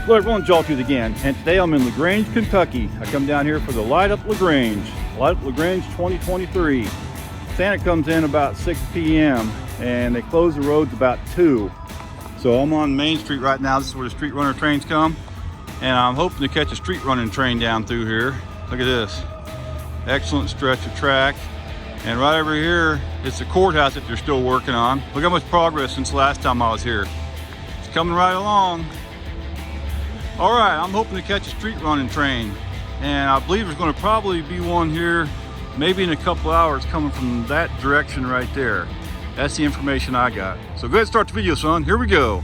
Hello everyone, Jawtooth again, and today I'm in LaGrange, Kentucky. I come down here for the Light Up LaGrange 2023. Santa comes in about 6 p.m. and they close the roads about 2. So I'm on Main Street right now. This is where the street runner trains come, and I'm hoping to catch a street running train down through here. Look at this, excellent stretch of track. And right over here, it's the courthouse that they're still working on. Look how much progress since the last time I was here. It's coming right along. All right, I'm hoping to catch a street running train, and I believe there's going to probably be one here maybe in a couple hours coming from that direction right there. That's the information I got. So go ahead and start the video, son. Here we go.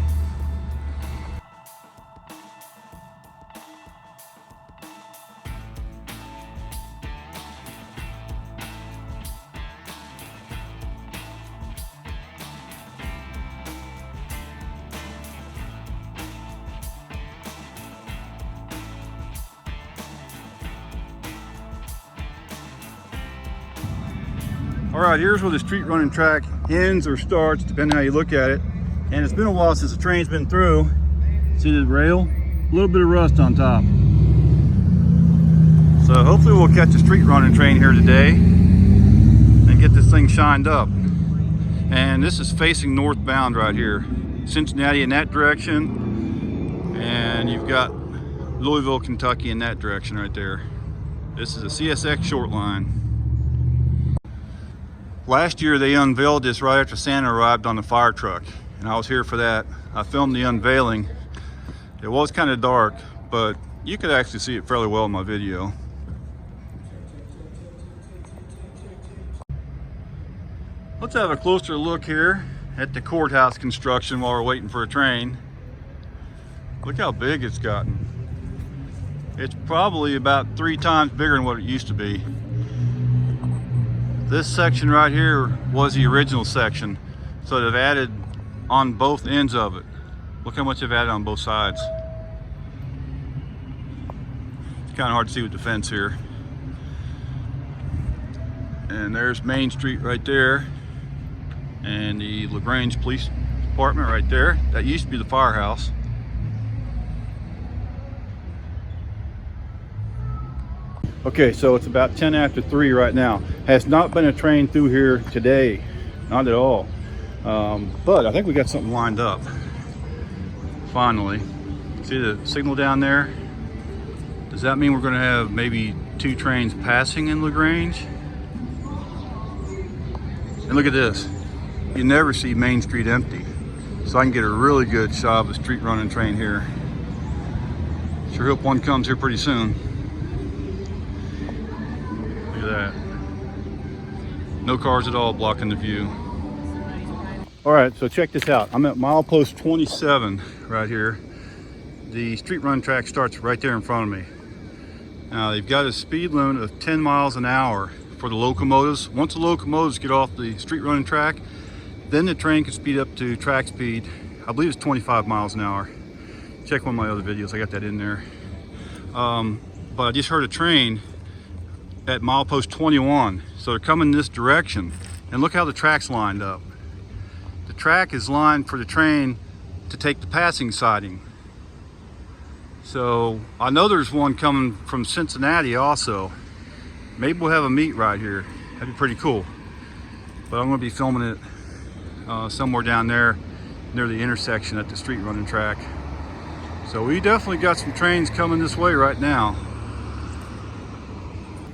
All right, here's where the street running track ends or starts, depending how you look at it. And it's been a while since the train's been through. See the rail? A little bit of rust on top. So hopefully we'll catch a street running train here today and get this thing shined up. And this is facing northbound right here. Cincinnati in that direction, and you've got Louisville, Kentucky in that direction right there. This is a CSX Short Line. Last year they unveiled this right after Santa arrived on the fire truck, and I was here for that. I filmed the unveiling. It was kind of dark, but you could actually see it fairly well in my video. Let's have a closer look here at the courthouse construction while we're waiting for a train. Look how big it's gotten. It's probably about 3 times bigger than what it used to be. This section right here was the original section, so they've added on both ends of it. Look how much they've added on both sides. It's kind of hard to see with the fence here. And there's Main Street right there, and the LaGrange Police Department right there. That used to be the firehouse. Okay, so it's about 10 after 3 right now. Has not been a train through here today, not at all. But I think we got something lined up. Finally, see the signal down there? Does that mean we're gonna have maybe 2 trains passing in LaGrange? And look at this. You never see Main Street empty. So I can get a really good shot of a street running train here. Sure hope one comes here pretty soon. That. No cars at all blocking the view. All right, so check this out. I'm at milepost 27 right here. The street run track starts right there in front of me. Now they've got a speed limit of 10 miles an hour for the locomotives. Once the locomotives get off the street running track, then the train can speed up to track speed. I believe it's 25 miles an hour. Check one of my other videos, I got that in there. But I just heard a train at milepost 21, so they're coming this direction, and look how the track's lined up. The track is lined for the train to take the passing siding. So I know there's one coming from Cincinnati also. Maybe we'll have a meet right here. That'd be pretty cool. But I'm going to be filming it somewhere down there near the intersection at the street running track. So we definitely got some trains coming this way right now.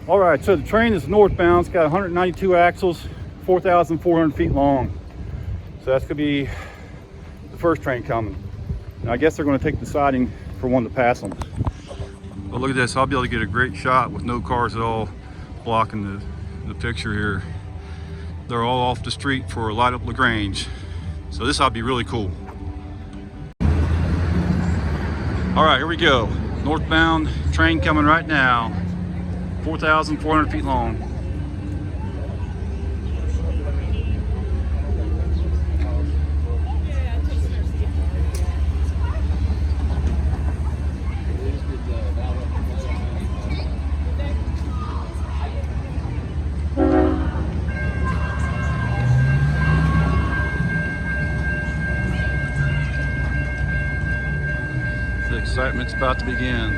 All right, so the train is northbound. It's got 192 axles, 4,400 feet long. So that's gonna be the first train coming. Now I guess they're gonna take the siding for one to pass them. But look at this, I'll be able to get a great shot with no cars at all blocking the picture here. They're all off the street for Light Up LaGrange. So this ought to be really cool. All right, here we go. Northbound train coming right now. 4,400 feet long. The excitement's about to begin.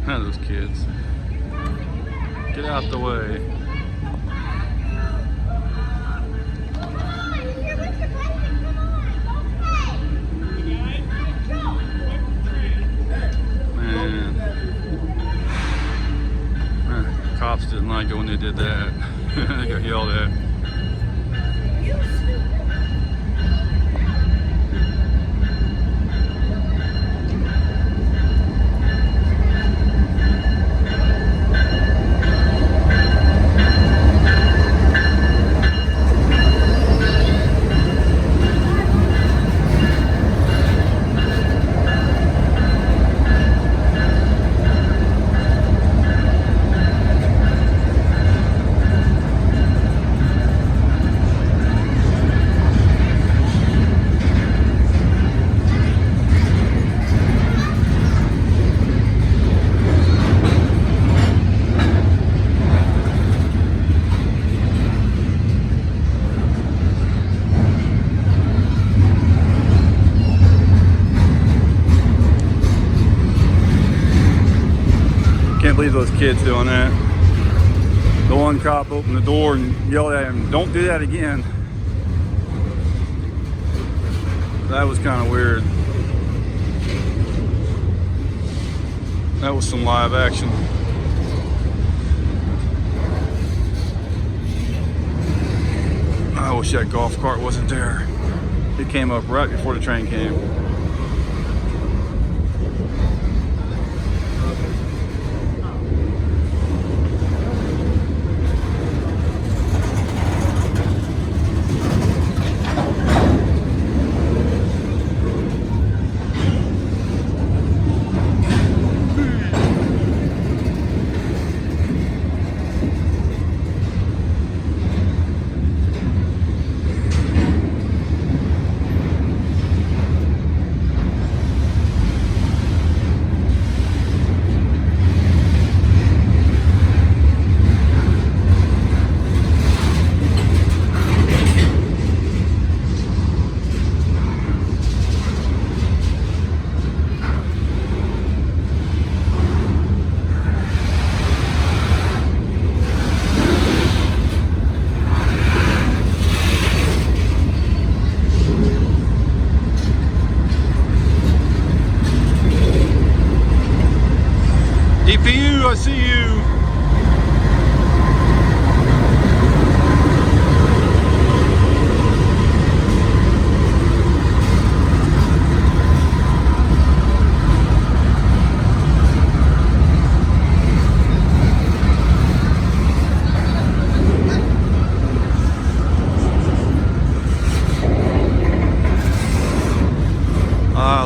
None of those kids. Get out the way. Cops didn't like it when they did that. They got yelled at. Can't believe those kids doing that. The one cop opened the door and yelled at him, "Don't do that again." That was kind of weird. That was some live action. I wish that golf cart wasn't there. It came up right before the train came. DPU, I see you.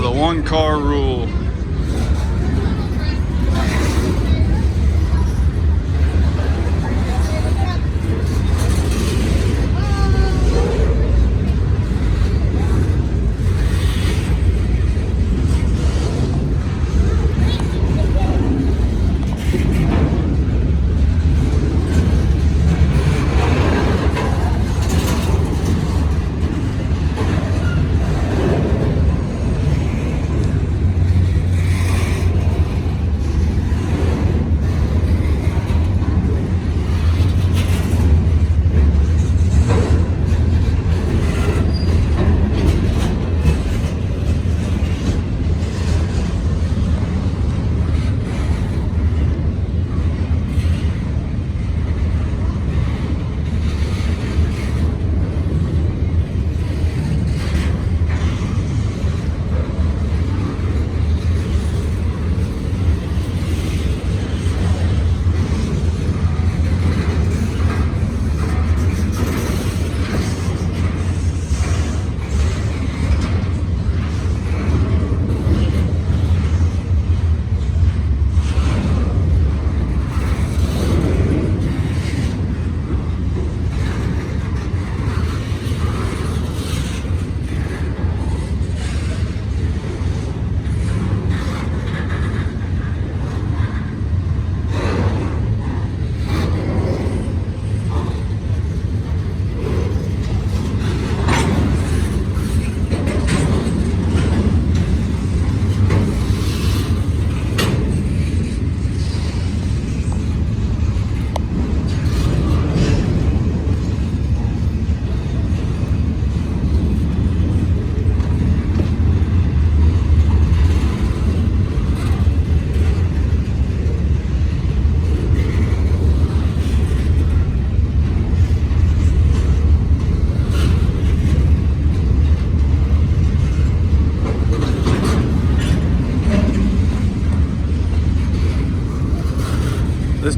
The one car rule.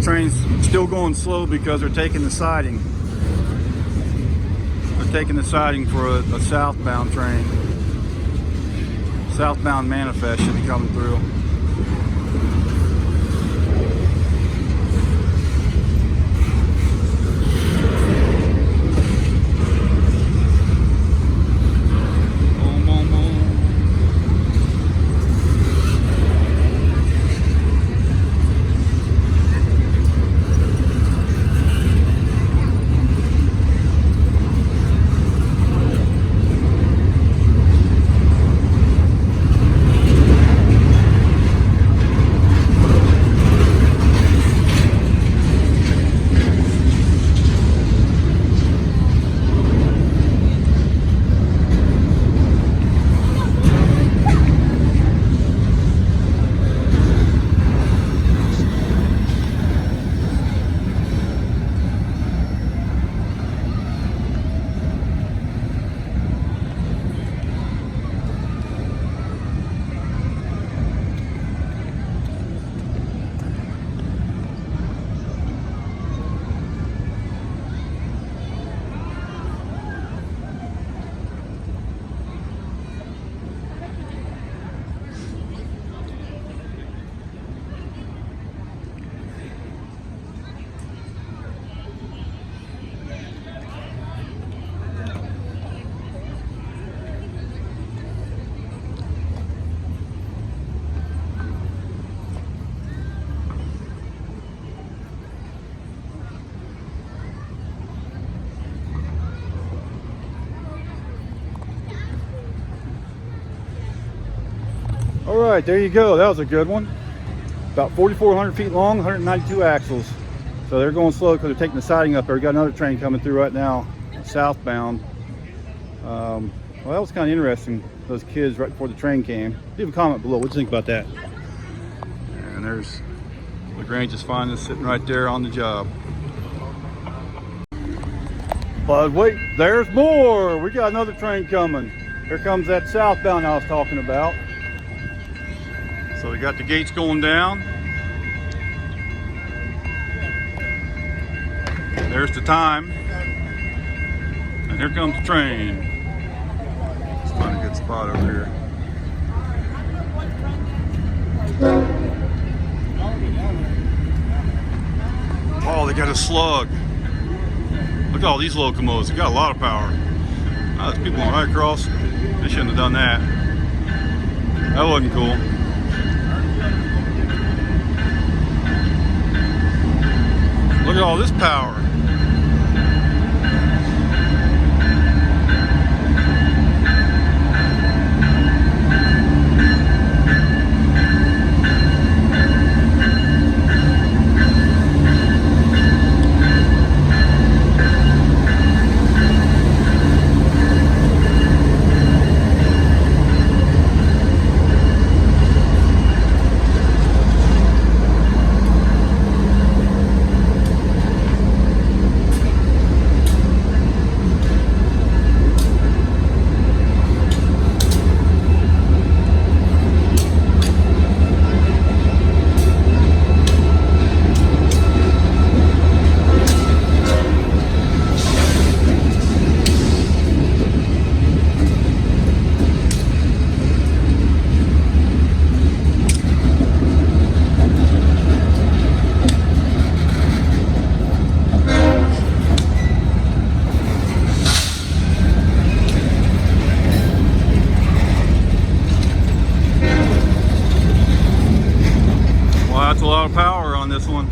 train's still going slow because they're taking the siding. They're taking the siding for a southbound train. Southbound manifest should be coming through. All right, there you go. That was a good one. About 4,400 feet long, 192 axles. So they're going slow because they're taking the siding up there. We got another train coming through right now, southbound. Well, that was kind of interesting. Those kids right before the train came. Leave a comment below. What do you think about that? And there's LaGrange is finally sitting right there on the job. But wait, there's more. We got another train coming. Here comes that southbound I was talking about. So we got the gates going down. There's the time. And here comes the train. Let's find a good spot over here. Oh, they got a slug. Look at all these locomotives. They got a lot of power. Oh, there's people going right across. They shouldn't have done that. That wasn't cool. Look at all this power. That's a lot of power on this one.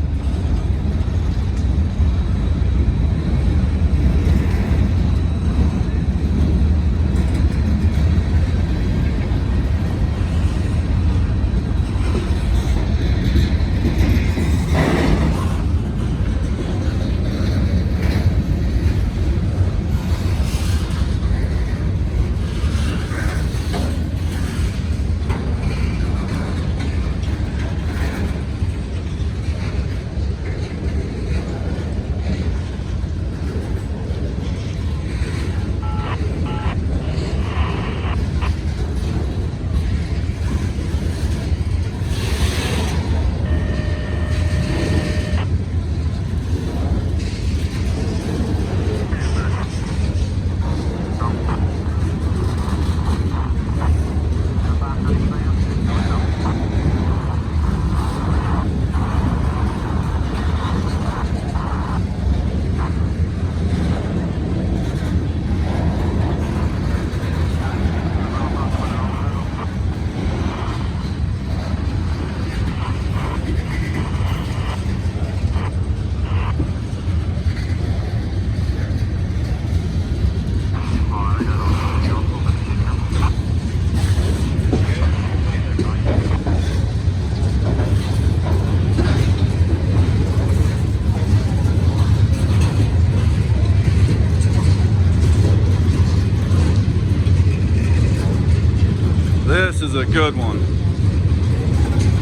good one.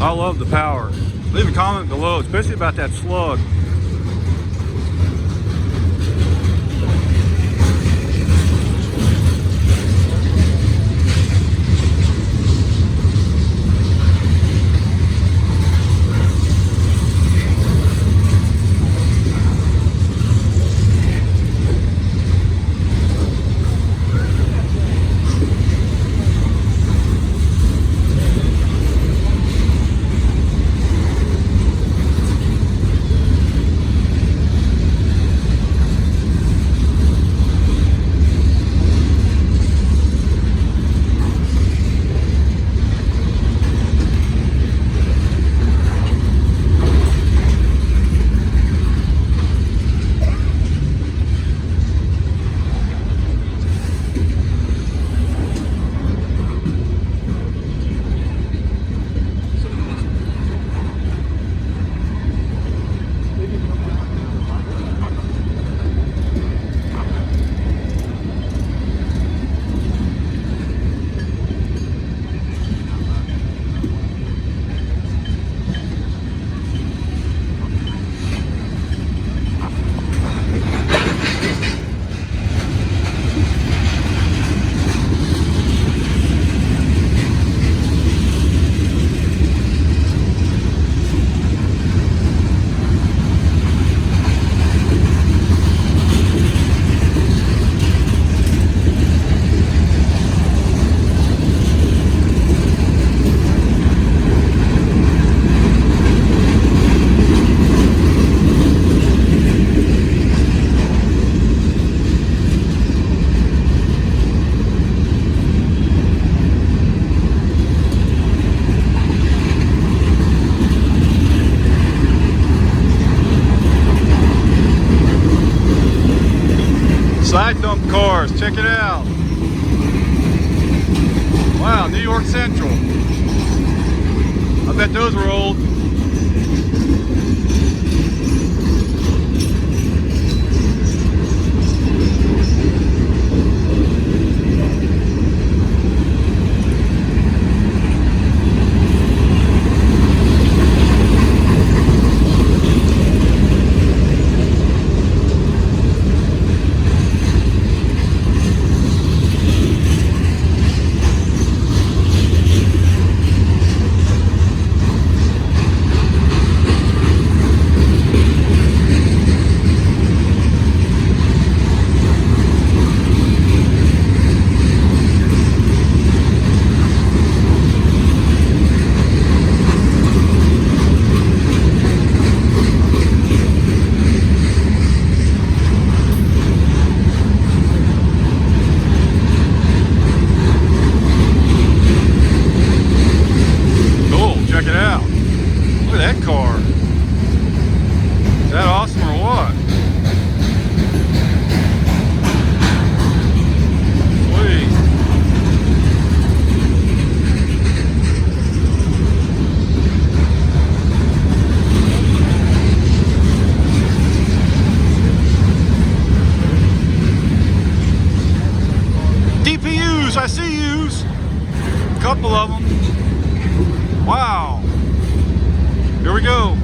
I love the power. Leave a comment below, especially about that slug. Side dump cars, check it out. Wow, New York Central. I bet those were old. I see yous. A couple of them. Wow. Here we go.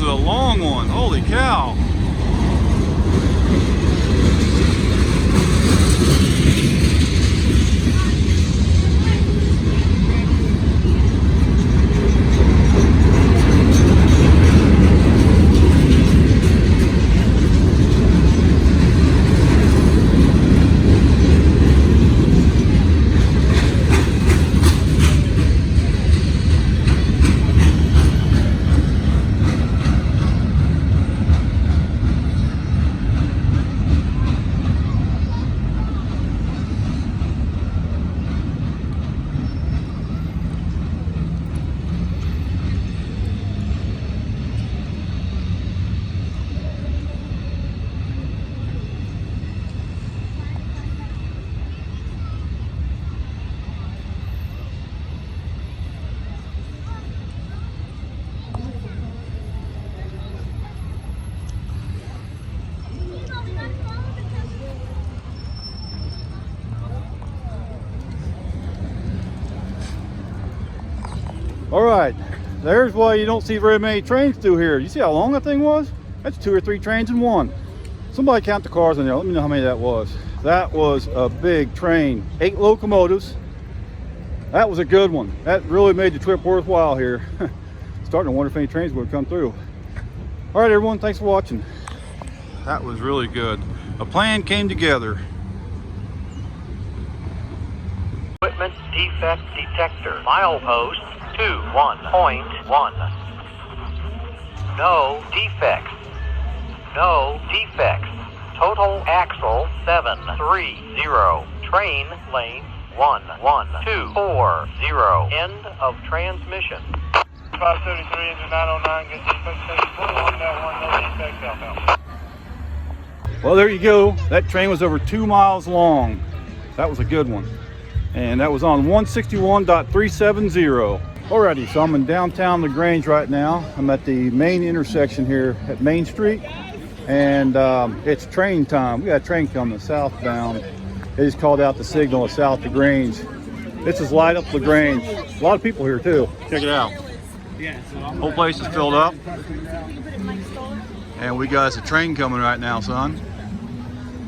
is a long one. Holy cow. All right, there's why you don't see very many trains through here. You see how long that thing was? That's 2 or 3 trains in one. Somebody count the cars in there. Let me know how many that was. That was a big train. 8 locomotives. That was a good one. That really made the trip worthwhile here. Starting to wonder if any trains would come through. All right, everyone, thanks for watching. That was really good. A plan came together. Equipment defect detector. Milepost 21.1. No defects. No defects. Total axle 730. Train lane 11240. End of transmission. 573 into 909. Get defect station 21.1. No defect outbound. Well, there you go. That train was over 2 miles long. That was a good one. And that was on 161.370. Alrighty, so I'm in downtown LaGrange right now. I'm at the main intersection here at Main Street. And it's train time. We got a train coming southbound. They just called out the signal of South LaGrange. This is Light Up LaGrange. A lot of people here too. Check it out. Whole place is filled up. And we got us a train coming right now, son.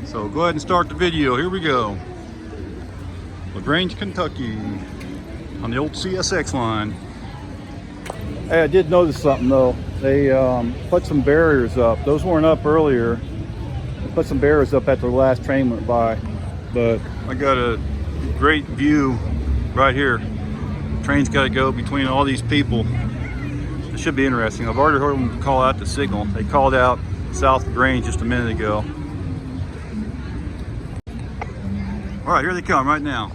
So go ahead and start the video. Here we go. LaGrange, Kentucky, on the old CSX line. Hey, I did notice something though. They put some barriers up. Those weren't up earlier. They put some barriers up after the last train went by. But I got a great view right here. Train's got to go between all these people. It should be interesting. I've already heard them call out the signal. They called out South LaGrange just a minute ago. All right, here they come right now.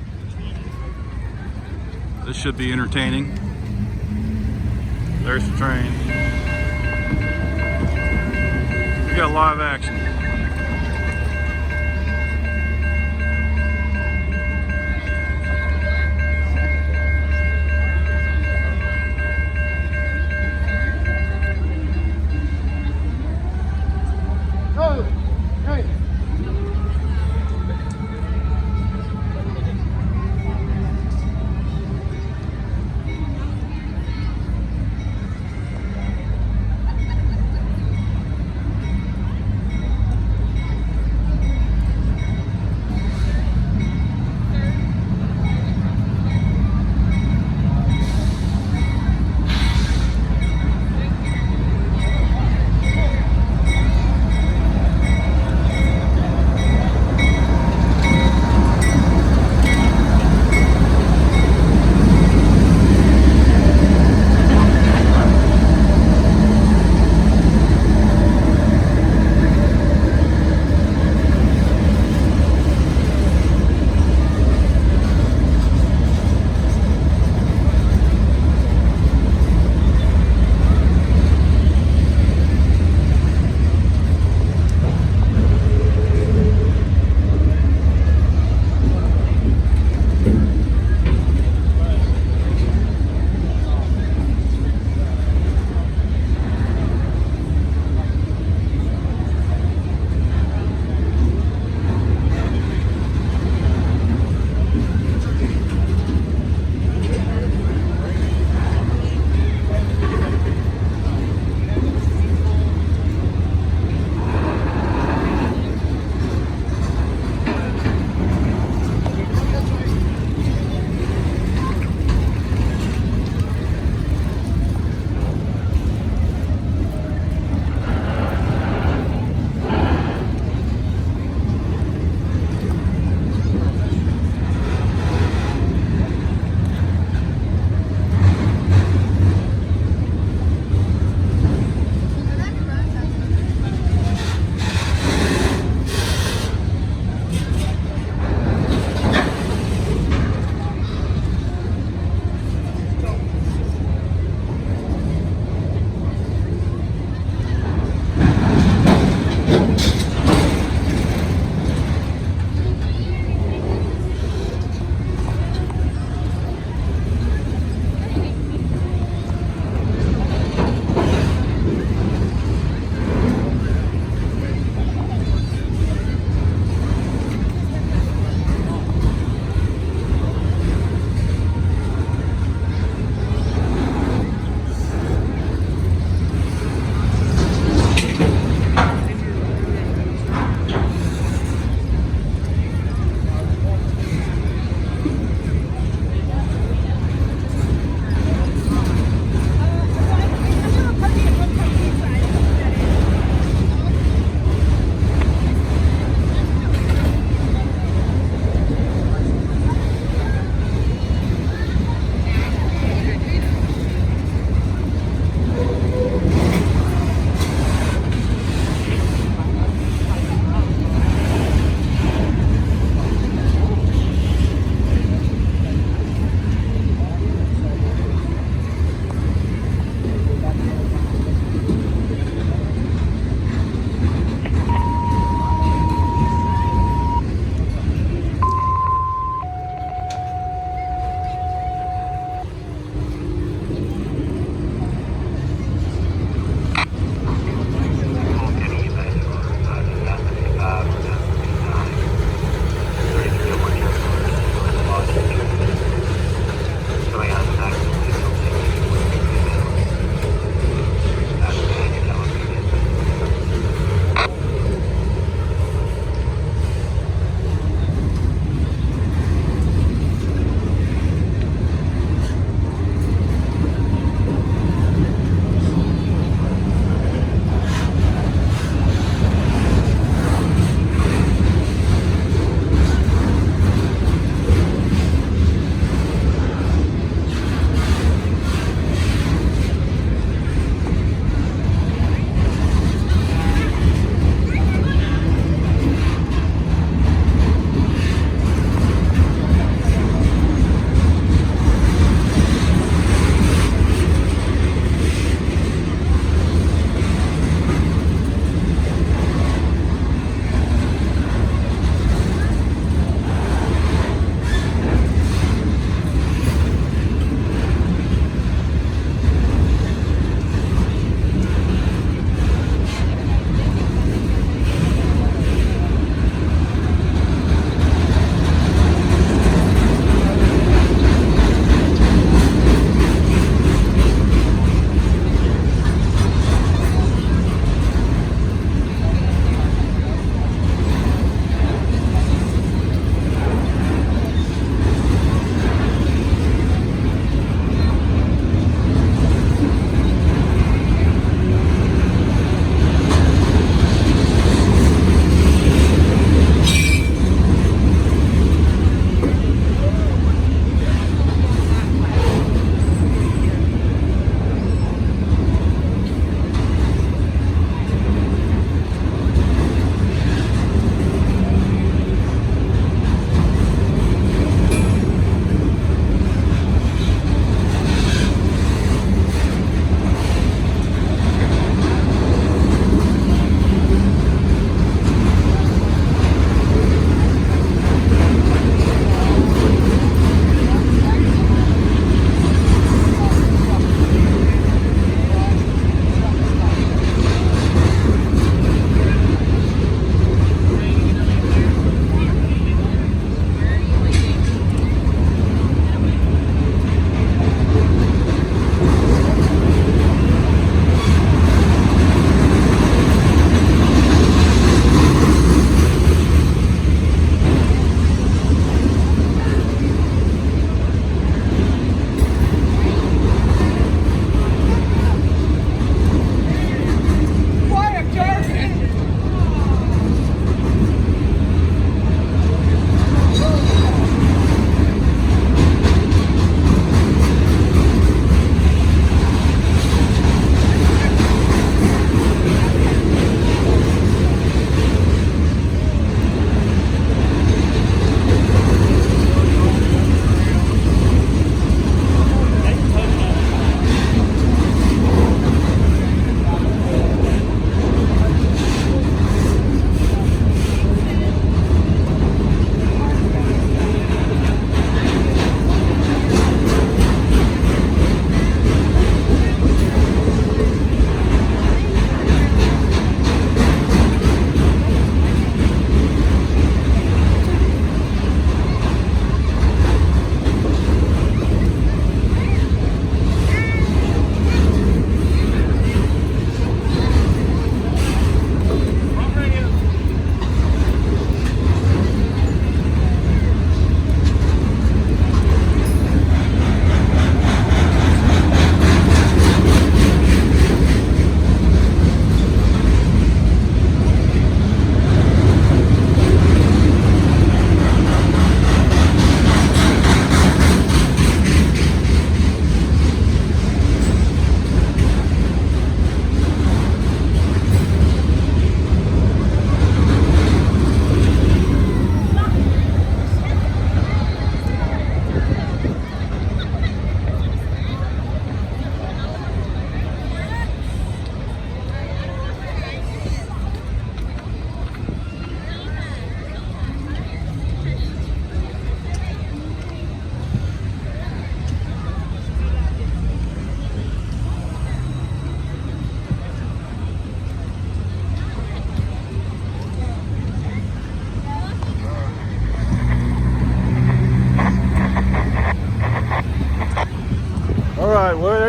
This should be entertaining. There's the train. We got live action.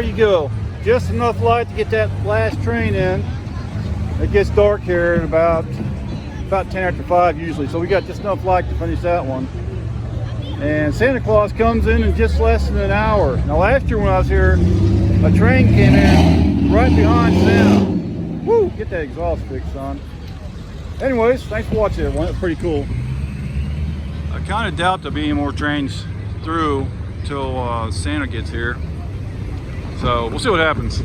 there you go. Just enough light to get that last train in. It gets dark here at about 10 after 5 usually, so we got just enough light to finish that one. And Santa Claus comes in just less than an hour. Now last year when I was here, a train came in right behind Santa. Woo! Get that exhaust fixed, son. Anyways, thanks for watching everyone. It was pretty cool. I kind of doubt there'll be any more trains through till Santa gets here. So we'll see what happens.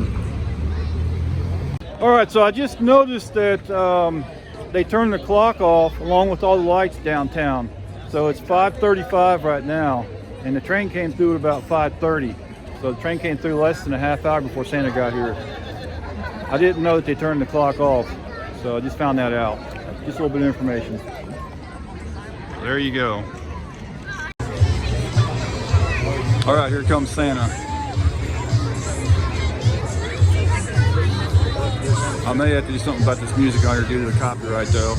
Alright, so I just noticed that they turned the clock off along with all the lights downtown. So it's 5:35 right now, and the train came through at about 5:30. So the train came through less than a half hour before Santa got here. I didn't know that they turned the clock off, so I just found that out. Just a little bit of information. There you go. All right, here comes Santa. I may have to do something about this music on here due to the copyright though.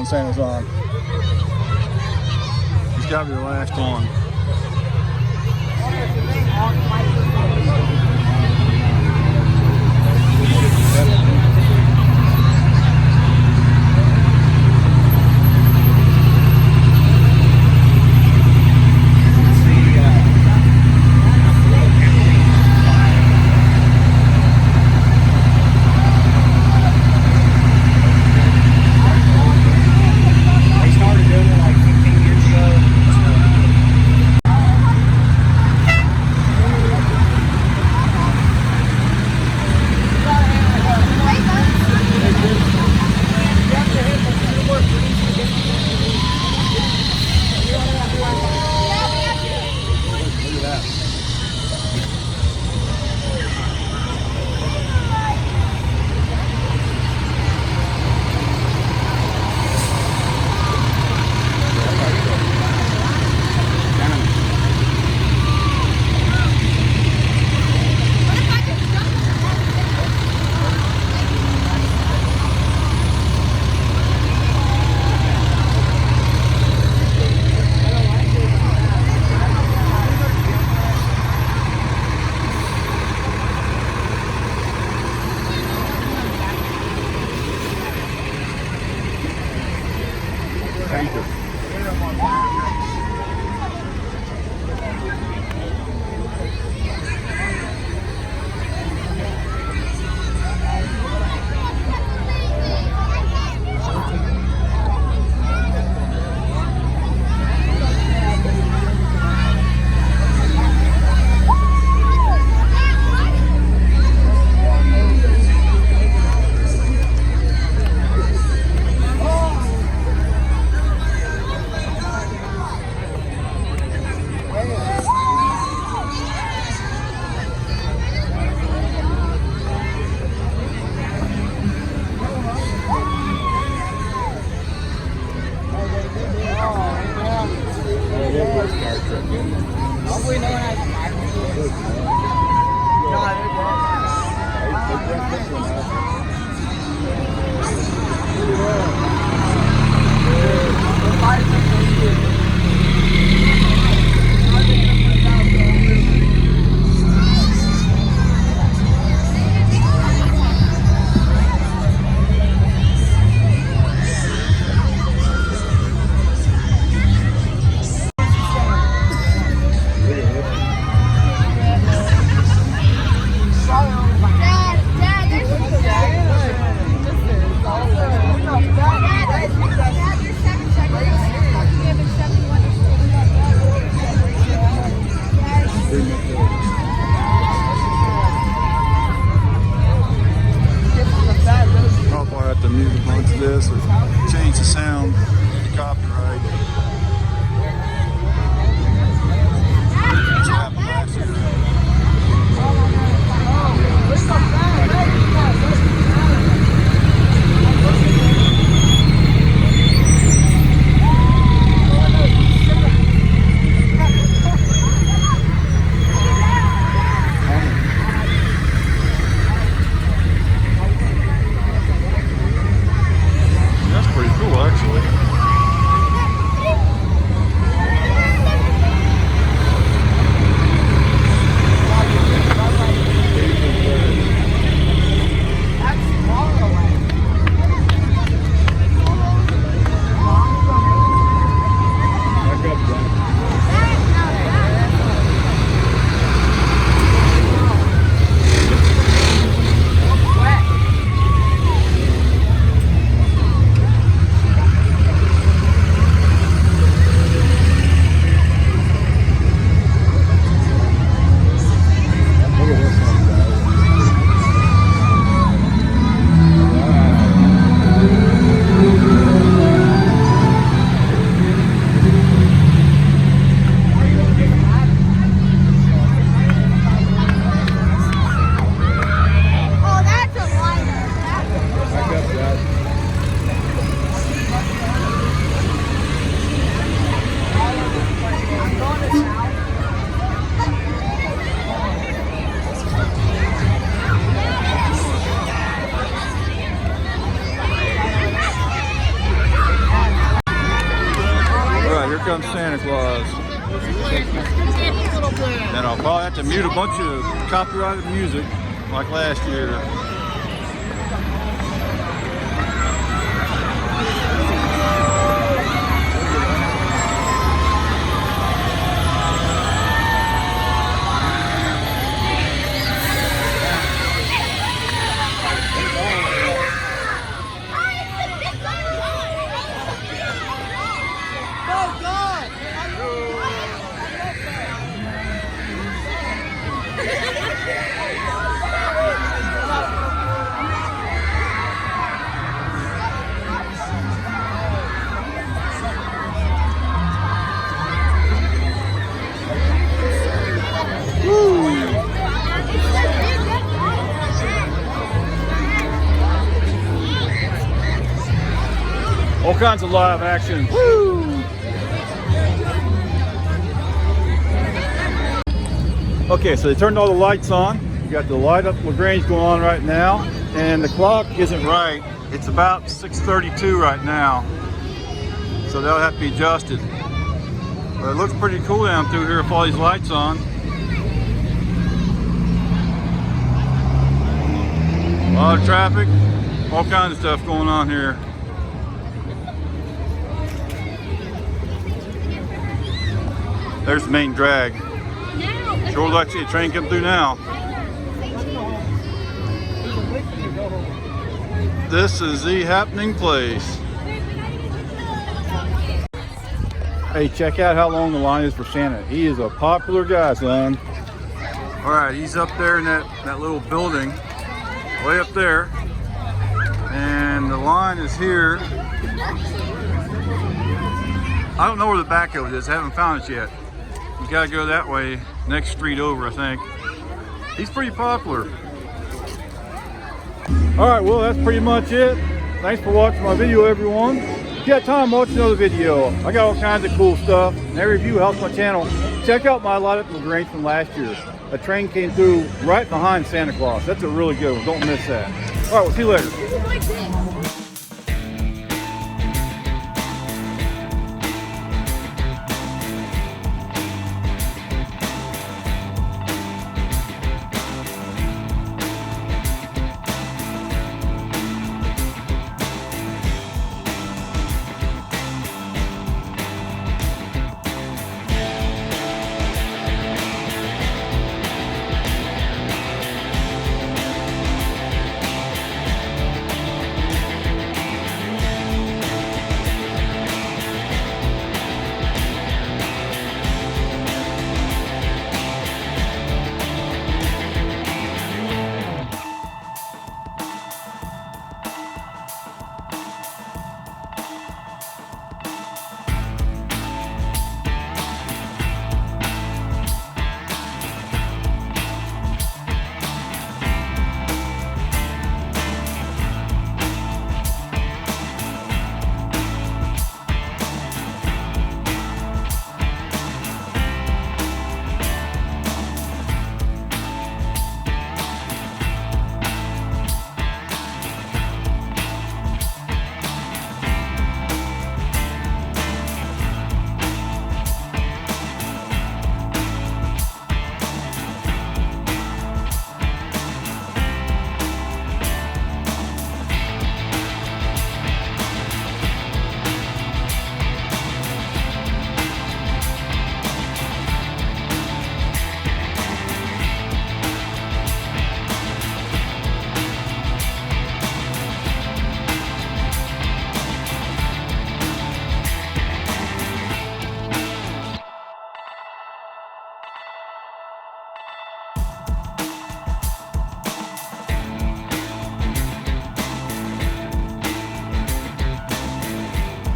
Santa's on. He's got to be the last one. This or change the sound to copyright. Which happened last year. Comes Santa Claus. And I'll probably have to mute a bunch of copyrighted music like last year. All kinds of live action. Woo! Okay, so they turned all the lights on. You got the light up LaGrange going on right now, and the clock isn't right. It's about 6:32 right now, so that'll have to be adjusted. But it looks pretty cool down through here with all these lights on. A lot of traffic, all kinds of stuff going on here. There's the main drag. Sure would like to see a train come through now. This is the happening place. Hey, check out how long the line is for Santa. He is a popular guy, son. All right, he's up there in that little building, way up there. And the line is here. I don't know where the back of it is. I haven't found it yet. You gotta go that way, next street over, I think. He's pretty popular. All right, well, that's pretty much it. Thanks for watching my video, everyone. If you got time, watch another video. I got all kinds of cool stuff, and every review helps my channel. Check out my lot at LaGrange from last year. A train came through right behind Santa Claus. That's a really good one. Don't miss that. All right, we'll see you later.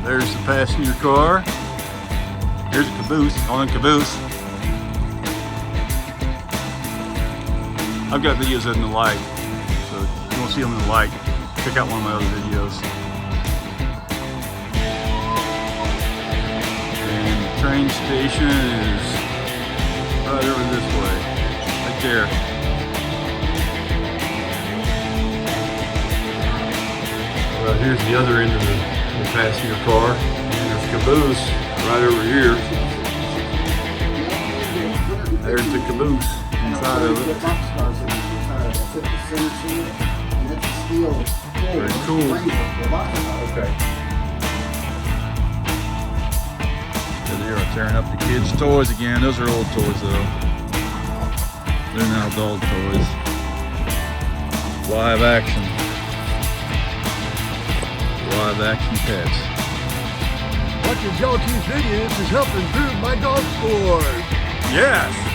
There's the passenger car. Here's a caboose, on a caboose. I've got videos in the light, so if you want to see them in the light, check out one of my other videos. And the train station is right over this way, right there. Here's the other end of the passenger car, and there's a caboose right over here. There's the caboose inside of it. Very cool. Okay. There they are, tearing up the kids' toys again. Those are old toys though. They're now adult toys. Live action. Live action pets. Watching y'all two videos has helped improve my golf scores. Yes!